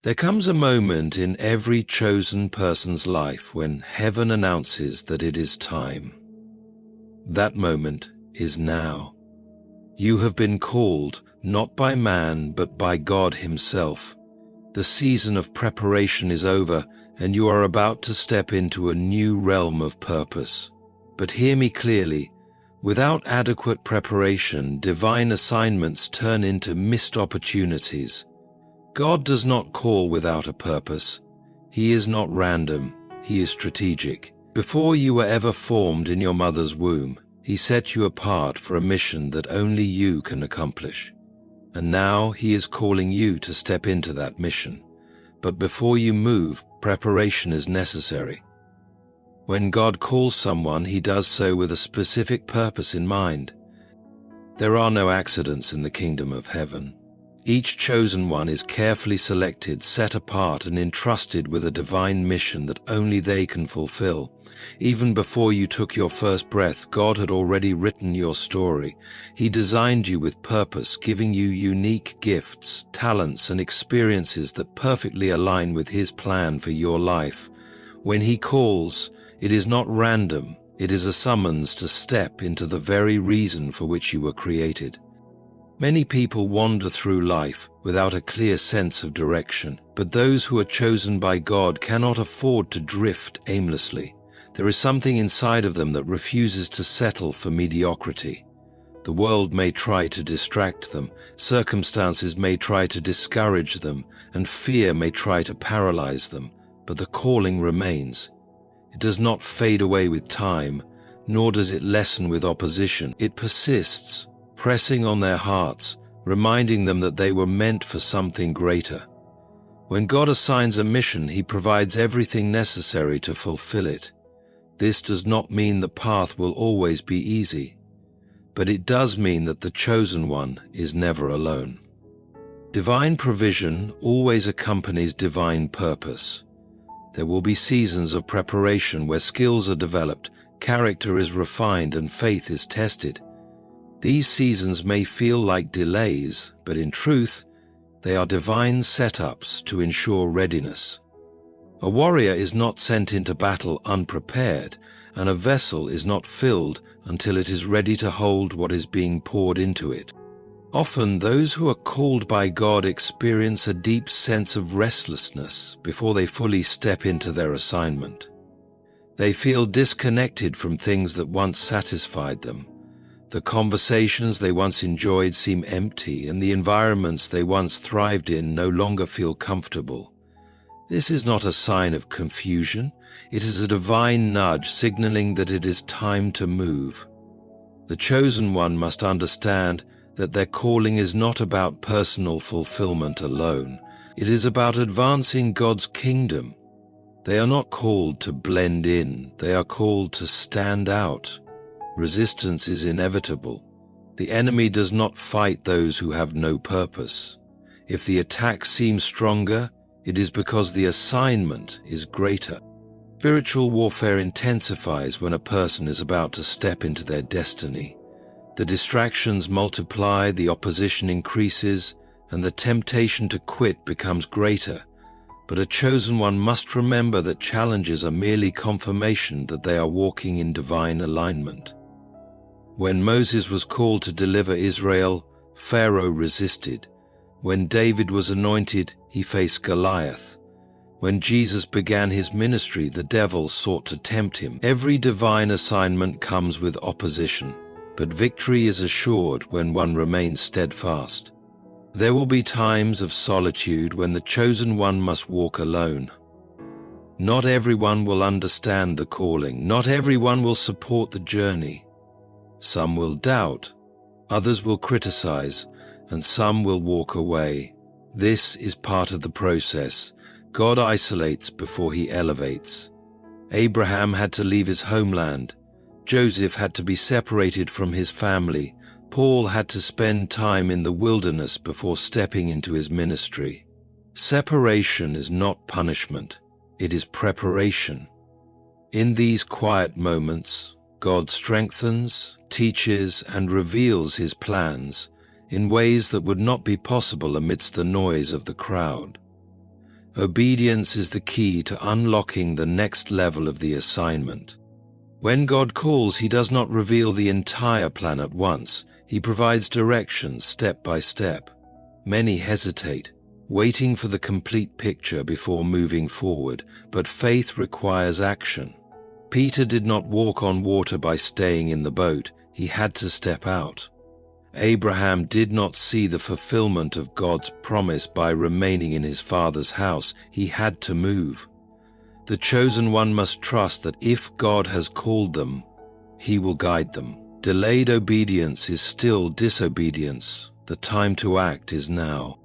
There comes a moment in every chosen person's life when heaven announces that it is time. That moment is now. You have been called, not by man, but by God Himself. The season of preparation is over, and you are about to step into a new realm of purpose. But hear me clearly. Without adequate preparation, divine assignments turn into missed opportunities. God does not call without a purpose. He is not random. He is strategic. Before you were ever formed in your mother's womb, He set you apart for a mission that only you can accomplish. And now He is calling you to step into that mission. But before you move, preparation is necessary. When God calls someone, He does so with a specific purpose in mind. There are no accidents in the kingdom of heaven. Each chosen one is carefully selected, set apart, and entrusted with a divine mission that only they can fulfill. Even before you took your first breath, God had already written your story. He designed you with purpose, giving you unique gifts, talents, and experiences that perfectly align with His plan for your life. When He calls, it is not random. It is a summons to step into the very reason for which you were created. Many people wander through life without a clear sense of direction, but those who are chosen by God cannot afford to drift aimlessly. There is something inside of them that refuses to settle for mediocrity. The world may try to distract them, circumstances may try to discourage them, and fear may try to paralyze them, but the calling remains. It does not fade away with time, nor does it lessen with opposition. It persists, pressing on their hearts, reminding them that they were meant for something greater. When God assigns a mission, He provides everything necessary to fulfill it. This does not mean the path will always be easy, but it does mean that the chosen one is never alone. Divine provision always accompanies divine purpose. There will be seasons of preparation where skills are developed, character is refined, and faith is tested. These seasons may feel like delays, but in truth, they are divine setups to ensure readiness. A warrior is not sent into battle unprepared, and a vessel is not filled until it is ready to hold what is being poured into it. Often, those who are called by God experience a deep sense of restlessness before they fully step into their assignment. They feel disconnected from things that once satisfied them. The conversations they once enjoyed seem empty, and the environments they once thrived in no longer feel comfortable. This is not a sign of confusion. It is a divine nudge signaling that it is time to move. The chosen one must understand that their calling is not about personal fulfillment alone. It is about advancing God's kingdom. They are not called to blend in. They are called to stand out. Resistance is inevitable. The enemy does not fight those who have no purpose. If the attack seems stronger, it is because the assignment is greater. Spiritual warfare intensifies when a person is about to step into their destiny. The distractions multiply, the opposition increases, and the temptation to quit becomes greater. But a chosen one must remember that challenges are merely confirmation that they are walking in divine alignment. When Moses was called to deliver Israel, Pharaoh resisted. When David was anointed, he faced Goliath. When Jesus began his ministry, the devil sought to tempt him. Every divine assignment comes with opposition, but victory is assured when one remains steadfast. There will be times of solitude when the chosen one must walk alone. Not everyone will understand the calling. Not everyone will support the journey. Some will doubt, others will criticize, and some will walk away. This is part of the process. God isolates before He elevates. Abraham had to leave his homeland. Joseph had to be separated from his family. Paul had to spend time in the wilderness before stepping into his ministry. Separation is not punishment. It is preparation. In these quiet moments, God strengthens, teaches, and reveals His plans in ways that would not be possible amidst the noise of the crowd. Obedience is the key to unlocking the next level of the assignment. When God calls, He does not reveal the entire plan at once. He provides directions step by step. Many hesitate, waiting for the complete picture before moving forward, but faith requires action. Peter did not walk on water by staying in the boat. He had to step out. Abraham did not see the fulfillment of God's promise by remaining in his father's house. He had to move. The chosen one must trust that if God has called them, He will guide them. Delayed obedience is still disobedience. The time to act is now.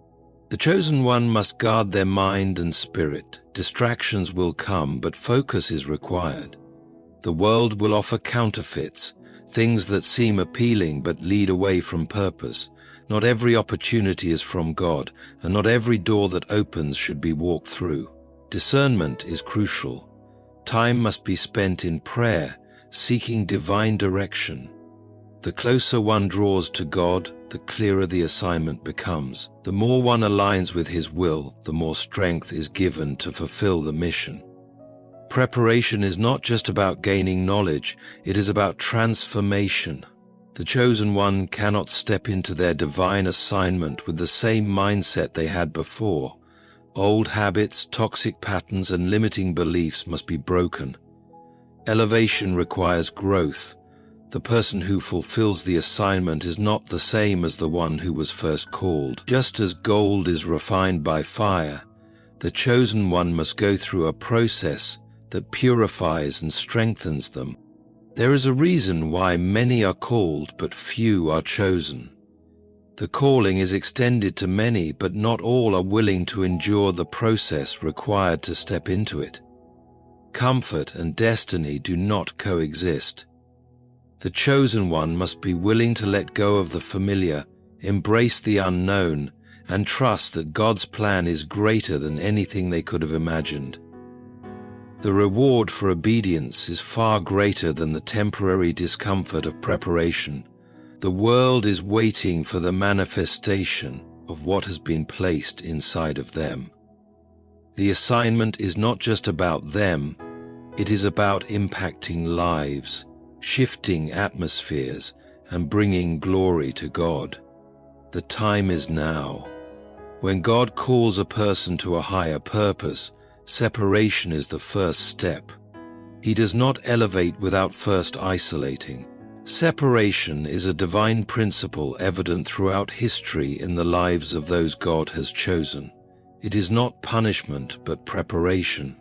The chosen one must guard their mind and spirit. Distractions will come, but focus is required. The world will offer counterfeits, things that seem appealing but lead away from purpose. Not every opportunity is from God, and not every door that opens should be walked through. Discernment is crucial. Time must be spent in prayer, seeking divine direction. The closer one draws to God, the clearer the assignment becomes. The more one aligns with His will, the more strength is given to fulfill the mission. Preparation is not just about gaining knowledge, it is about transformation. The chosen one cannot step into their divine assignment with the same mindset they had before. Old habits, toxic patterns, and limiting beliefs must be broken. Elevation requires growth. The person who fulfills the assignment is not the same as the one who was first called. Just as gold is refined by fire, the chosen one must go through a process that purifies and strengthens them. There is a reason why many are called but few are chosen. The calling is extended to many, but not all are willing to endure the process required to step into it. Comfort and destiny do not coexist. The chosen one must be willing to let go of the familiar, embrace the unknown, and trust that God's plan is greater than anything they could have imagined. The reward for obedience is far greater than the temporary discomfort of preparation. The world is waiting for the manifestation of what has been placed inside of them. The assignment is not just about them, it is about impacting lives, shifting atmospheres, and bringing glory to God. The time is now. When God calls a person to a higher purpose, separation is the first step. He does not elevate without first isolating. Separation is a divine principle evident throughout history in the lives of those God has chosen. It is not punishment, but preparation.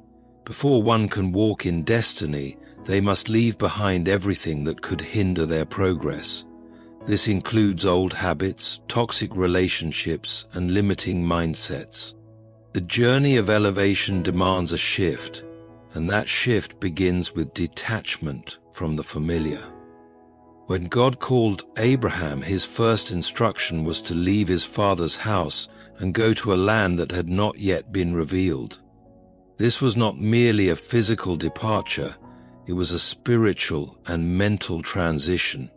Before one can walk in destiny, they must leave behind everything that could hinder their progress. This includes old habits, toxic relationships, and limiting mindsets. The journey of elevation demands a shift, and that shift begins with detachment from the familiar. When God called Abraham, his first instruction was to leave his father's house and go to a land that had not yet been revealed. This was not merely a physical departure, it was a spiritual and mental transition.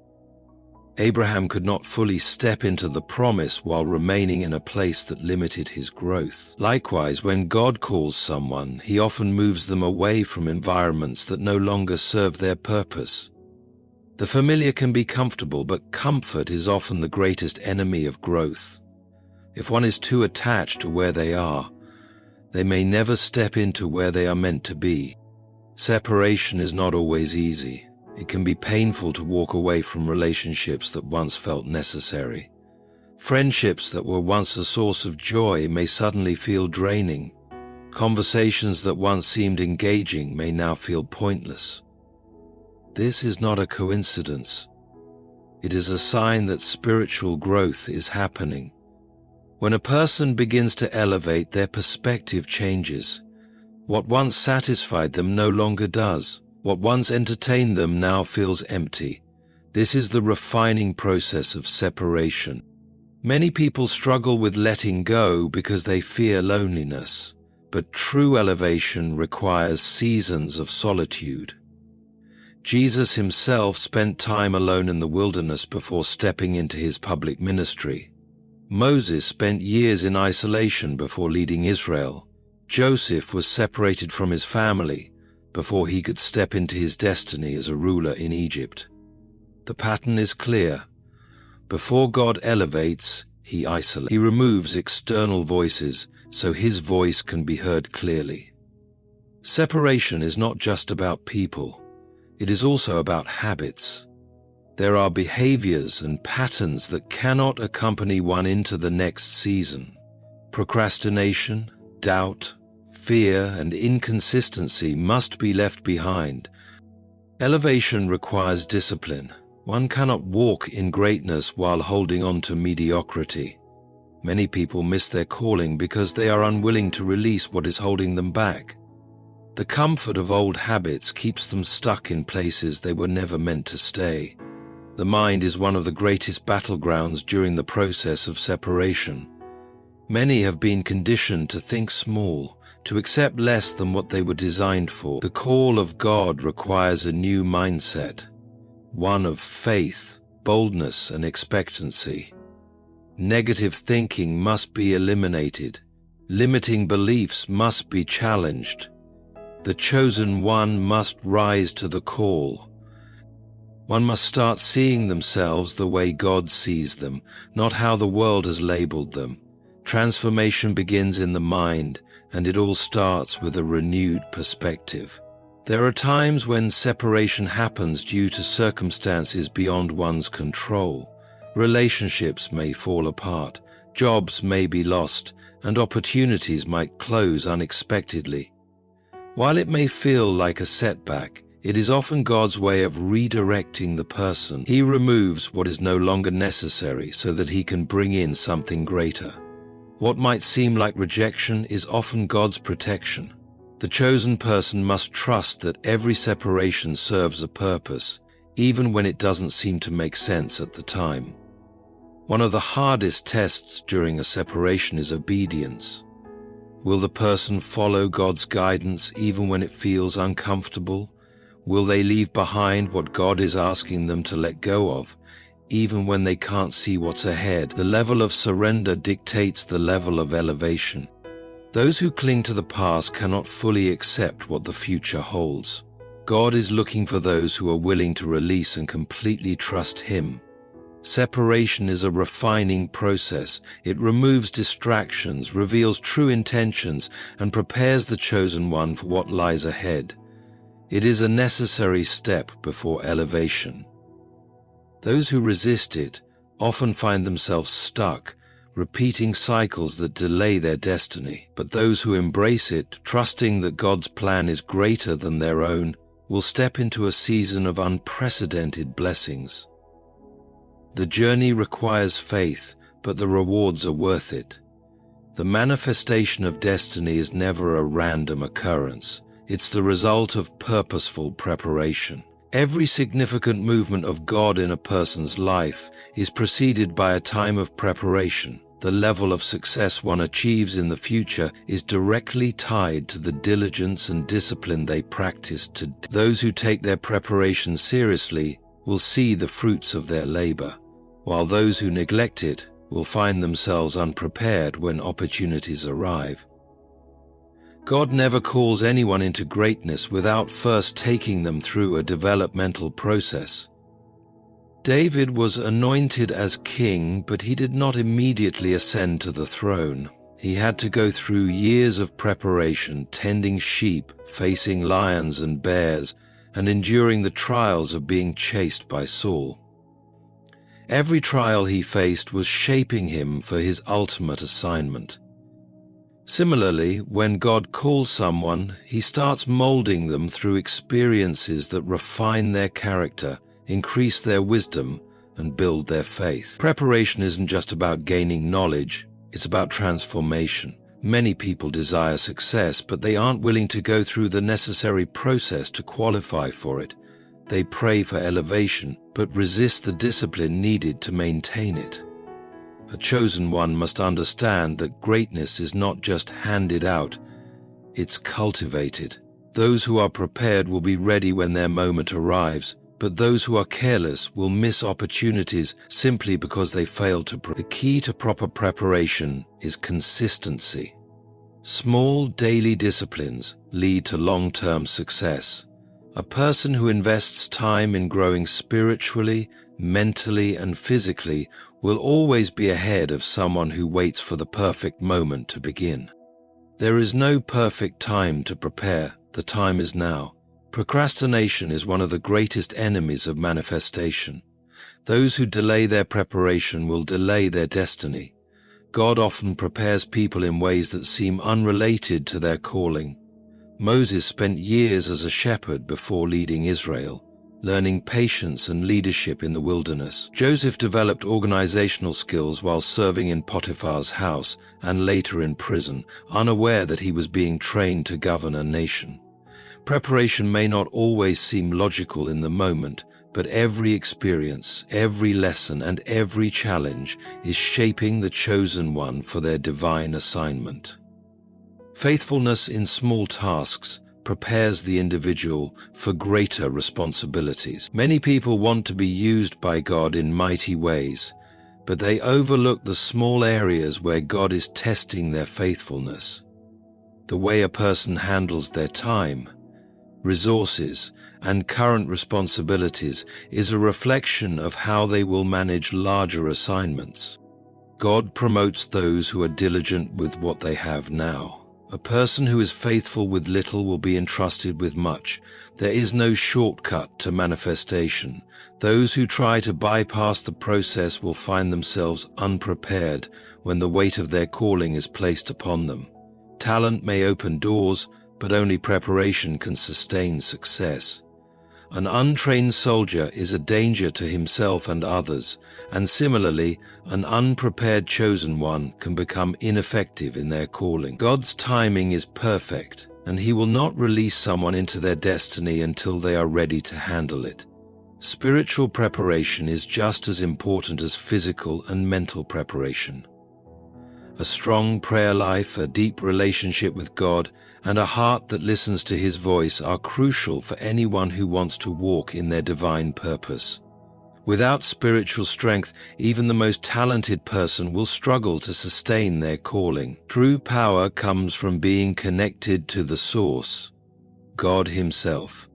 Abraham could not fully step into the promise while remaining in a place that limited his growth. Likewise, when God calls someone, He often moves them away from environments that no longer serve their purpose. The familiar can be comfortable, but comfort is often the greatest enemy of growth. If one is too attached to where they are, they may never step into where they are meant to be. Separation is not always easy. It can be painful to walk away from relationships that once felt necessary. Friendships that were once a source of joy may suddenly feel draining. Conversations that once seemed engaging may now feel pointless. This is not a coincidence. It is a sign that spiritual growth is happening. When a person begins to elevate, their perspective changes. What once satisfied them no longer does. What once entertained them now feels empty. This is the refining process of separation. Many people struggle with letting go because they fear loneliness, but true elevation requires seasons of solitude. Jesus Himself spent time alone in the wilderness before stepping into His public ministry. Moses spent years in isolation before leading Israel. Joseph was separated from his family before he could step into his destiny as a ruler in Egypt. The pattern is clear. Before God elevates, he isolates. He removes external voices so his voice can be heard clearly. Separation is not just about people. It is also about habits. There are behaviors and patterns that cannot accompany one into the next season. Procrastination, doubt, fear, and inconsistency must be left behind. Elevation requires discipline. One cannot walk in greatness while holding on to mediocrity. Many people miss their calling because they are unwilling to release what is holding them back. The comfort of old habits keeps them stuck in places they were never meant to stay. The mind is one of the greatest battlegrounds during the process of separation. Many have been conditioned to think small, to accept less than what they were designed for. The call of God requires a new mindset, one of faith, boldness, and expectancy. Negative thinking must be eliminated. Limiting beliefs must be challenged. The chosen one must rise to the call. One must start seeing themselves the way God sees them, not how the world has labeled them. Transformation begins in the mind, and it all starts with a renewed perspective. There are times when separation happens due to circumstances beyond one's control. Relationships may fall apart, jobs may be lost, and opportunities might close unexpectedly. While it may feel like a setback, it is often God's way of redirecting the person. He removes what is no longer necessary so that he can bring in something greater. What might seem like rejection is often God's protection. The chosen person must trust that every separation serves a purpose, even when it doesn't seem to make sense at the time. One of the hardest tests during a separation is obedience. Will the person follow God's guidance even when it feels uncomfortable? Will they leave behind what God is asking them to let go of, even when they can't see what's ahead? The level of surrender dictates the level of elevation. Those who cling to the past cannot fully accept what the future holds. God is looking for those who are willing to release and completely trust Him. Separation is a refining process. It removes distractions, reveals true intentions, and prepares the chosen one for what lies ahead. It is a necessary step before elevation. Those who resist it often find themselves stuck, repeating cycles that delay their destiny. But those who embrace it, trusting that God's plan is greater than their own, will step into a season of unprecedented blessings. The journey requires faith, but the rewards are worth it. The manifestation of destiny is never a random occurrence. It's the result of purposeful preparation. Every significant movement of God in a person's life is preceded by a time of preparation. The level of success one achieves in the future is directly tied to the diligence and discipline they practice today. Those who take their preparation seriously will see the fruits of their labor, while those who neglect it will find themselves unprepared when opportunities arrive. God never calls anyone into greatness without first taking them through a developmental process. David was anointed as king, but he did not immediately ascend to the throne. He had to go through years of preparation, tending sheep, facing lions and bears, and enduring the trials of being chased by Saul. Every trial he faced was shaping him for his ultimate assignment. Similarly, when God calls someone, He starts molding them through experiences that refine their character, increase their wisdom, and build their faith. Preparation isn't just about gaining knowledge, it's about transformation. Many people desire success, but they aren't willing to go through the necessary process to qualify for it. They pray for elevation, but resist the discipline needed to maintain it. A chosen one must understand that greatness is not just handed out, it's cultivated. Those who are prepared will be ready when their moment arrives, but those who are careless will miss opportunities simply because they failed to prepare. The key to proper preparation is consistency. Small daily disciplines lead to long-term success. A person who invests time in growing spiritually, mentally, and physically will always be ahead of someone who waits for the perfect moment to begin. There is no perfect time to prepare. The time is now. Procrastination is one of the greatest enemies of manifestation. Those who delay their preparation will delay their destiny. God often prepares people in ways that seem unrelated to their calling. Moses spent years as a shepherd before leading Israel, learning patience and leadership in the wilderness. Joseph developed organizational skills while serving in Potiphar's house and later in prison, unaware that he was being trained to govern a nation. Preparation may not always seem logical in the moment, but every experience, every lesson, and every challenge is shaping the chosen one for their divine assignment. Faithfulness in small tasks prepares the individual for greater responsibilities. Many people want to be used by God in mighty ways, but they overlook the small areas where God is testing their faithfulness. The way a person handles their time, resources, and current responsibilities is a reflection of how they will manage larger assignments. God promotes those who are diligent with what they have now. A person who is faithful with little will be entrusted with much. There is no shortcut to manifestation. Those who try to bypass the process will find themselves unprepared when the weight of their calling is placed upon them. Talent may open doors, but only preparation can sustain success. An untrained soldier is a danger to himself and others, and similarly, an unprepared chosen one can become ineffective in their calling. God's timing is perfect, and He will not release someone into their destiny until they are ready to handle it. Spiritual preparation is just as important as physical and mental preparation. A strong prayer life, a deep relationship with God, and a heart that listens to His voice are crucial for anyone who wants to walk in their divine purpose. Without spiritual strength, even the most talented person will struggle to sustain their calling. True power comes from being connected to the source, God Himself.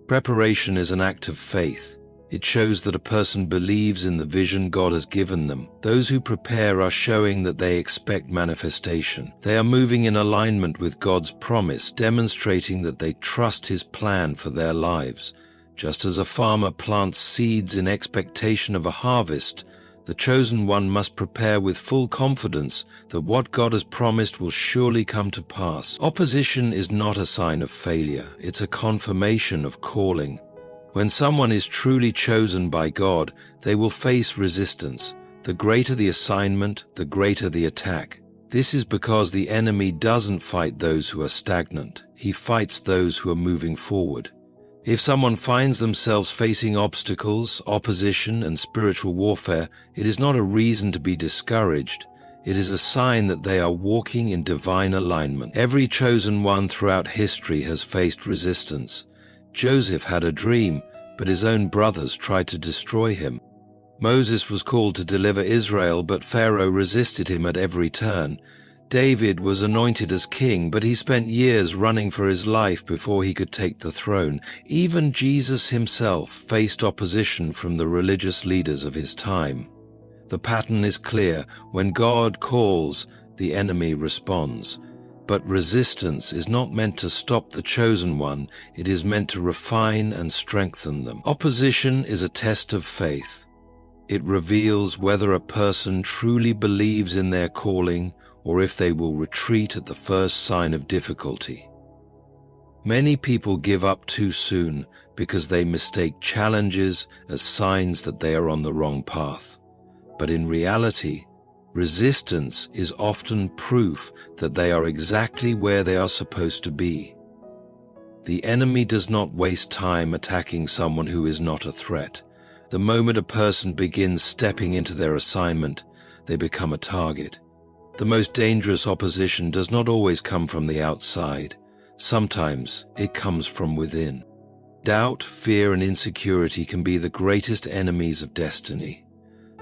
Preparation is an act of faith. It shows that a person believes in the vision God has given them. Those who prepare are showing that they expect manifestation. They are moving in alignment with God's promise, demonstrating that they trust His plan for their lives. Just as a farmer plants seeds in expectation of a harvest, the chosen one must prepare with full confidence that what God has promised will surely come to pass. Opposition is not a sign of failure. It's a confirmation of calling. When someone is truly chosen by God, they will face resistance. The greater the assignment, the greater the attack. This is because the enemy doesn't fight those who are stagnant. He fights those who are moving forward. If someone finds themselves facing obstacles, opposition, and spiritual warfare, it is not a reason to be discouraged. It is a sign that they are walking in divine alignment. Every chosen one throughout history has faced resistance. Joseph had a dream, but his own brothers tried to destroy him. Moses was called to deliver Israel, but Pharaoh resisted him at every turn. David was anointed as king, but he spent years running for his life before he could take the throne. Even Jesus himself faced opposition from the religious leaders of his time. The pattern is clear. When God calls, the enemy responds. But resistance is not meant to stop the chosen one, it is meant to refine and strengthen them. Opposition is a test of faith. It reveals whether a person truly believes in their calling or if they will retreat at the first sign of difficulty. Many people give up too soon because they mistake challenges as signs that they are on the wrong path. But in reality, resistance is often proof that they are exactly where they are supposed to be. The enemy does not waste time attacking someone who is not a threat. The moment a person begins stepping into their assignment, they become a target. The most dangerous opposition does not always come from the outside. Sometimes it comes from within. Doubt, fear, and insecurity can be the greatest enemies of destiny.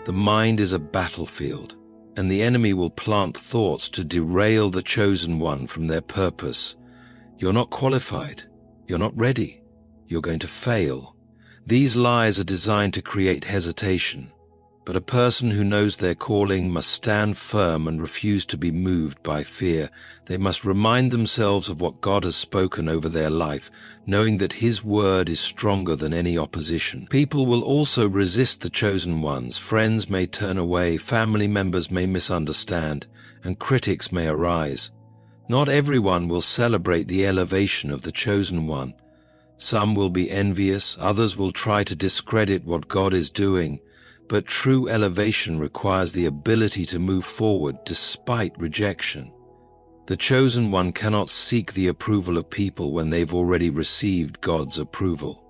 The mind is a battlefield. and the enemy will plant thoughts to derail the chosen one from their purpose. You're not qualified. You're not ready. You're going to fail. These lies are designed to create hesitation. But a person who knows their calling must stand firm and refuse to be moved by fear. They must remind themselves of what God has spoken over their life, knowing that His word is stronger than any opposition. People will also resist the chosen ones. Friends may turn away, family members may misunderstand, and critics may arise. Not everyone will celebrate the elevation of the chosen one. Some will be envious, others will try to discredit what God is doing. But true elevation requires the ability to move forward despite rejection. The chosen one cannot seek the approval of people when they've already received God's approval.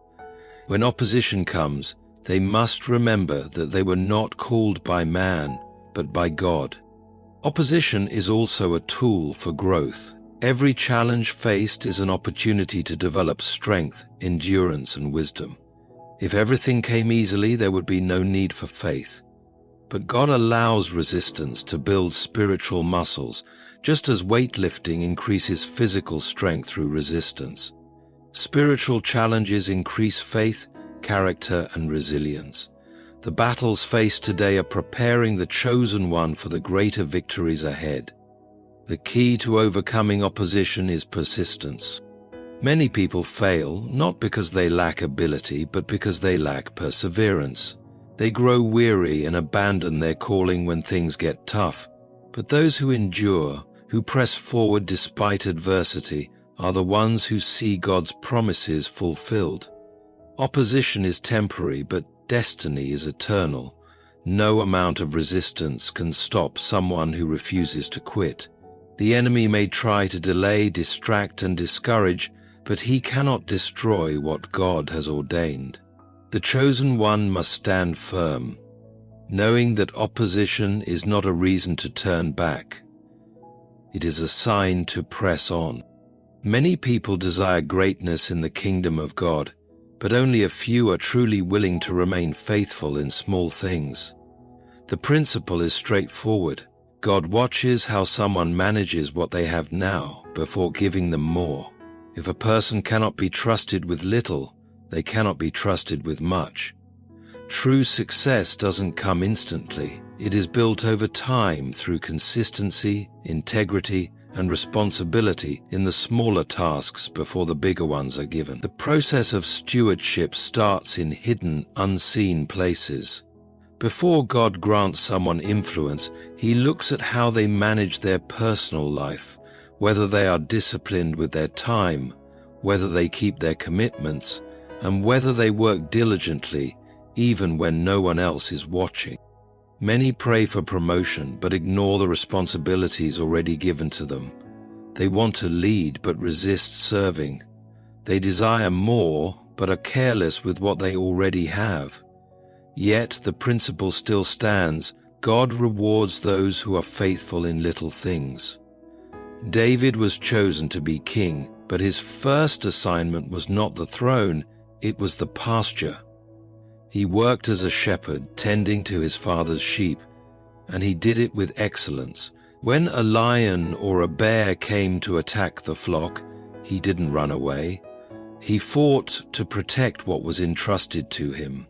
When opposition comes, they must remember that they were not called by man, but by God. Opposition is also a tool for growth. Every challenge faced is an opportunity to develop strength, endurance, and wisdom. If everything came easily, there would be no need for faith. But God allows resistance to build spiritual muscles, just as weightlifting increases physical strength through resistance. Spiritual challenges increase faith, character, and resilience. The battles faced today are preparing the chosen one for the greater victories ahead. The key to overcoming opposition is persistence. Many people fail not because they lack ability, but because they lack perseverance. They grow weary and abandon their calling when things get tough. But those who endure, who press forward despite adversity, are the ones who see God's promises fulfilled. Opposition is temporary, but destiny is eternal. No amount of resistance can stop someone who refuses to quit. The enemy may try to delay, distract, and discourage, but he cannot destroy what God has ordained. The chosen one must stand firm, knowing that opposition is not a reason to turn back. It is a sign to press on. Many people desire greatness in the kingdom of God, but only a few are truly willing to remain faithful in small things. The principle is straightforward. God watches how someone manages what they have now before giving them more. If a person cannot be trusted with little, they cannot be trusted with much. True success doesn't come instantly. It is built over time through consistency, integrity, and responsibility in the smaller tasks before the bigger ones are given. The process of stewardship starts in hidden, unseen places. Before God grants someone influence, He looks at how they manage their personal life, whether they are disciplined with their time, whether they keep their commitments, and whether they work diligently even when no one else is watching. Many pray for promotion but ignore the responsibilities already given to them. They want to lead but resist serving. They desire more but are careless with what they already have. Yet the principle still stands: God rewards those who are faithful in little things. David was chosen to be king, but his first assignment was not the throne, it was the pasture. He worked as a shepherd, tending to his father's sheep, and he did it with excellence. When a lion or a bear came to attack the flock, he didn't run away. He fought to protect what was entrusted to him.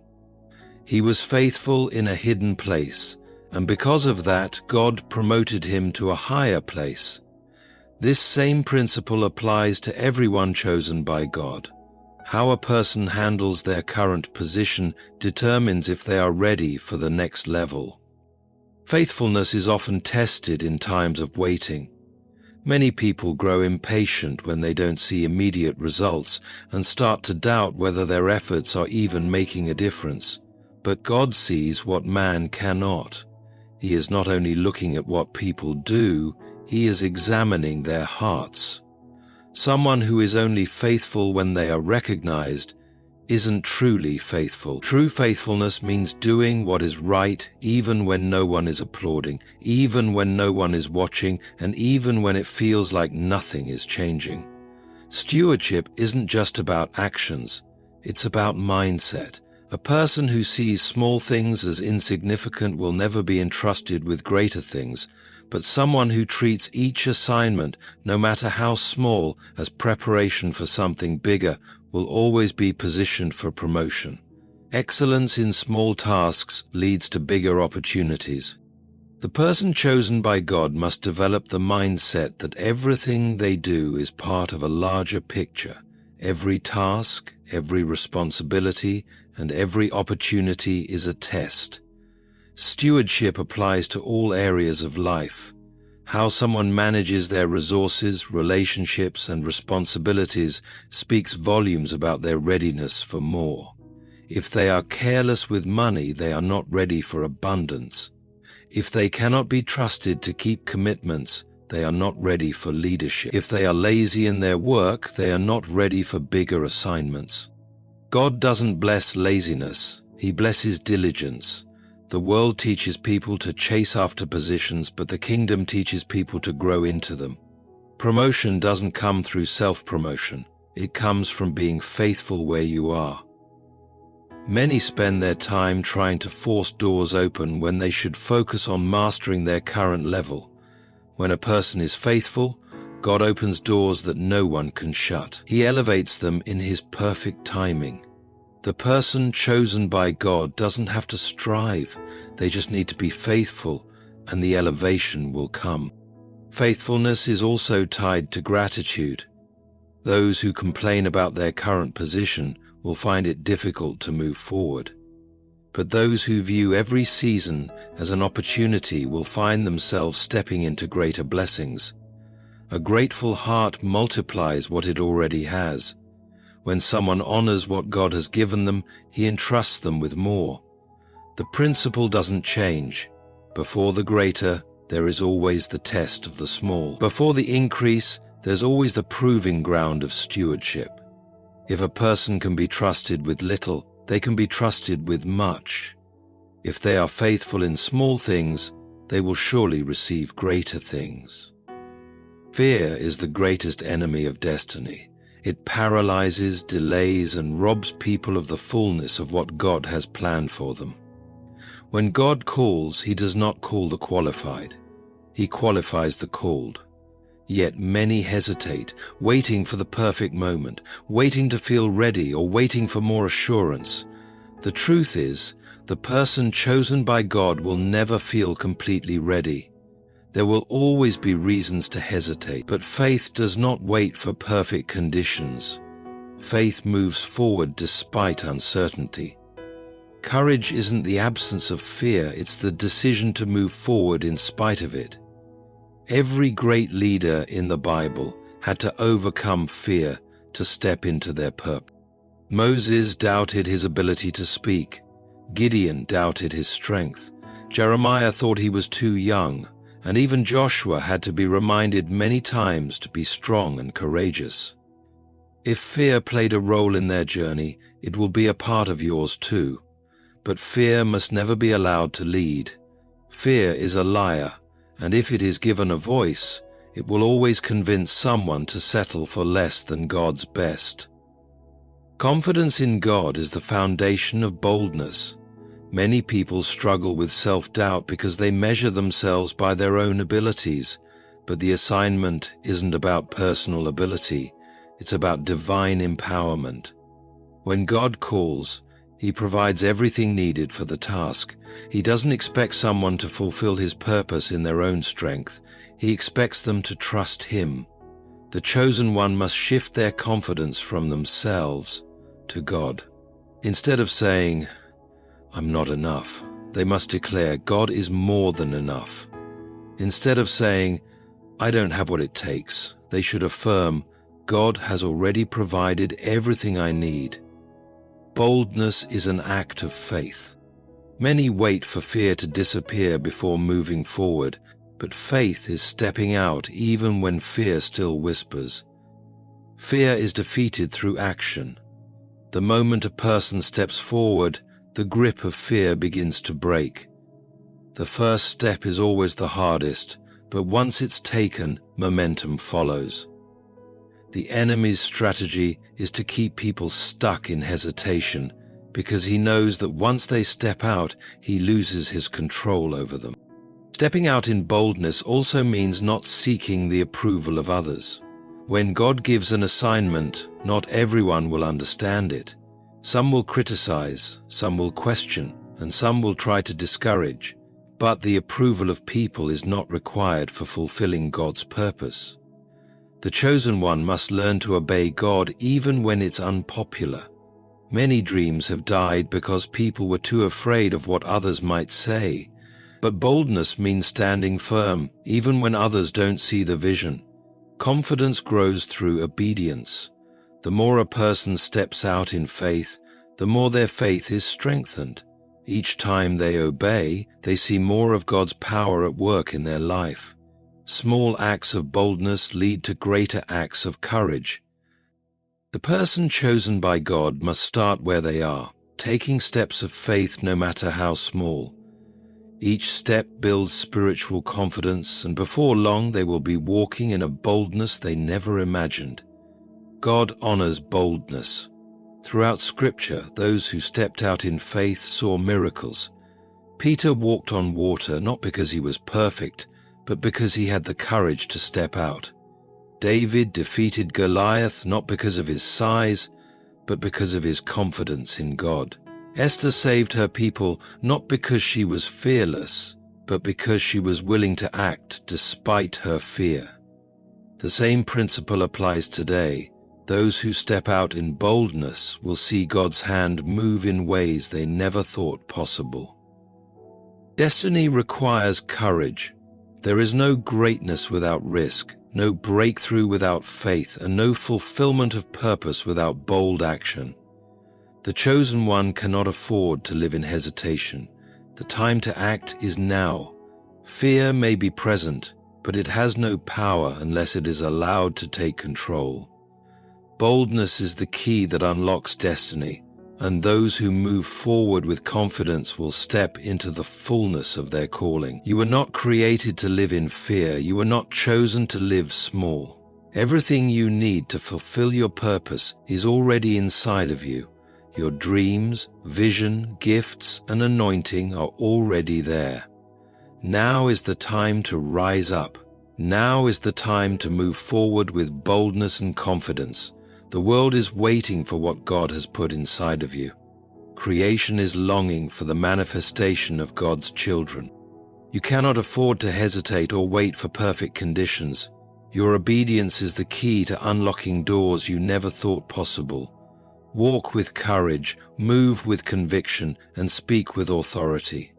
He was faithful in a hidden place, and because of that, God promoted him to a higher place. This same principle applies to everyone chosen by God. How a person handles their current position determines if they are ready for the next level. Faithfulness is often tested in times of waiting. Many people grow impatient when they don't see immediate results and start to doubt whether their efforts are even making a difference. But God sees what man cannot. He is not only looking at what people do, He is examining their hearts. Someone who is only faithful when they are recognized isn't truly faithful. True faithfulness means doing what is right even when no one is applauding, even when no one is watching, and even when it feels like nothing is changing. Stewardship isn't just about actions, it's about mindset. A person who sees small things as insignificant will never be entrusted with greater things, but someone who treats each assignment, no matter how small, as preparation for something bigger will always be positioned for promotion. Excellence in small tasks leads to bigger opportunities. The person chosen by God must develop the mindset that everything they do is part of a larger picture. Every task, every responsibility, and every opportunity is a test. Stewardship applies to all areas of life. How someone manages their resources, relationships, and responsibilities speaks volumes about their readiness for more. If they are careless with money, they are not ready for abundance. If they cannot be trusted to keep commitments, they are not ready for leadership. If they are lazy in their work, they are not ready for bigger assignments. God doesn't bless laziness, He blesses diligence. The world teaches people to chase after positions, but the kingdom teaches people to grow into them. Promotion doesn't come through self-promotion. It comes from being faithful where you are. Many spend their time trying to force doors open when they should focus on mastering their current level. When a person is faithful, God opens doors that no one can shut. He elevates them in His perfect timing. The person chosen by God doesn't have to strive. They just need to be faithful, and the elevation will come. Faithfulness is also tied to gratitude. Those who complain about their current position will find it difficult to move forward. But those who view every season as an opportunity will find themselves stepping into greater blessings. A grateful heart multiplies what it already has. When someone honors what God has given them, He entrusts them with more. The principle doesn't change. Before the greater, there is always the test of the small. Before the increase, there's always the proving ground of stewardship. If a person can be trusted with little, they can be trusted with much. If they are faithful in small things, they will surely receive greater things. Fear is the greatest enemy of destiny. It paralyzes, delays, and robs people of the fullness of what God has planned for them. When God calls, He does not call the qualified. He qualifies the called. Yet many hesitate, waiting for the perfect moment, waiting to feel ready, or waiting for more assurance. The truth is, the person chosen by God will never feel completely ready. There will always be reasons to hesitate, but faith does not wait for perfect conditions. Faith moves forward despite uncertainty. Courage isn't the absence of fear, it's the decision to move forward in spite of it. Every great leader in the Bible had to overcome fear to step into their purpose. Moses doubted his ability to speak. Gideon doubted his strength. Jeremiah thought he was too young. And even Joshua had to be reminded many times to be strong and courageous. If fear played a role in their journey, it will be a part of yours too. But fear must never be allowed to lead. Fear is a liar, and if it is given a voice, it will always convince someone to settle for less than God's best. Confidence in God is the foundation of boldness. Many people struggle with self-doubt because they measure themselves by their own abilities, but the assignment isn't about personal ability, it's about divine empowerment. When God calls, He provides everything needed for the task. He doesn't expect someone to fulfill His purpose in their own strength. He expects them to trust Him. The chosen one must shift their confidence from themselves to God. Instead of saying, "I'm not enough," they must declare, "God is more than enough." Instead of saying, "I don't have what it takes," they should affirm, "God has already provided everything I need." Boldness is an act of faith. Many wait for fear to disappear before moving forward, but faith is stepping out even when fear still whispers. Fear is defeated through action. The moment a person steps forward, the grip of fear begins to break. The first step is always the hardest, but once it's taken, momentum follows. The enemy's strategy is to keep people stuck in hesitation. because he knows that once they step out, he loses his control over them. Stepping out in boldness also means not seeking the approval of others. When God gives an assignment, not everyone will understand it. Some will criticize, some will question, and some will try to discourage. But the approval of people is not required for fulfilling God's purpose. The chosen one must learn to obey God even when it's unpopular. Many dreams have died because people were too afraid of what others might say. But boldness means standing firm, even when others don't see the vision. Confidence grows through obedience. The more a person steps out in faith, the more their faith is strengthened. Each time they obey, they see more of God's power at work in their life. Small acts of boldness lead to greater acts of courage. The person chosen by God must start where they are, taking steps of faith no matter how small. Each step builds spiritual confidence, and before long they will be walking in a boldness they never imagined. God honors boldness. Throughout Scripture, those who stepped out in faith saw miracles. Peter walked on water not because he was perfect, but because he had the courage to step out. David defeated Goliath not because of his size, but because of his confidence in God. Esther saved her people not because she was fearless, but because she was willing to act despite her fear. The same principle applies today. Those who step out in boldness will see God's hand move in ways they never thought possible. Destiny requires courage. There is no greatness without risk, no breakthrough without faith, and no fulfillment of purpose without bold action. The chosen one cannot afford to live in hesitation. The time to act is now. Fear may be present, but it has no power unless it is allowed to take control. Boldness is the key that unlocks destiny, and those who move forward with confidence will step into the fullness of their calling. You were not created to live in fear. You were not chosen to live small. Everything you need to fulfill your purpose is already inside of you. Your dreams, vision, gifts, and anointing are already there. Now is the time to rise up. Now is the time to move forward with boldness and confidence. The world is waiting for what God has put inside of you. Creation is longing for the manifestation of God's children. You cannot afford to hesitate or wait for perfect conditions. Your obedience is the key to unlocking doors you never thought possible. Walk with courage, move with conviction, and speak with authority.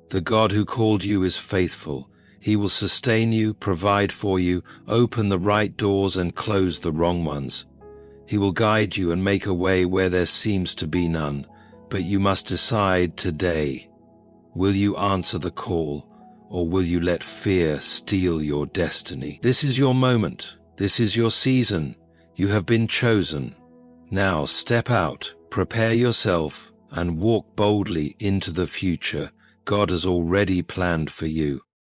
The God who called you is faithful. He will sustain you, provide for you, open the right doors and close the wrong ones. He will guide you and make a way where there seems to be none. But you must decide today. Will you answer the call, or will you let fear steal your destiny? This is your moment. This is your season. You have been chosen. Now step out, prepare yourself, and walk boldly into the future God has already planned for you.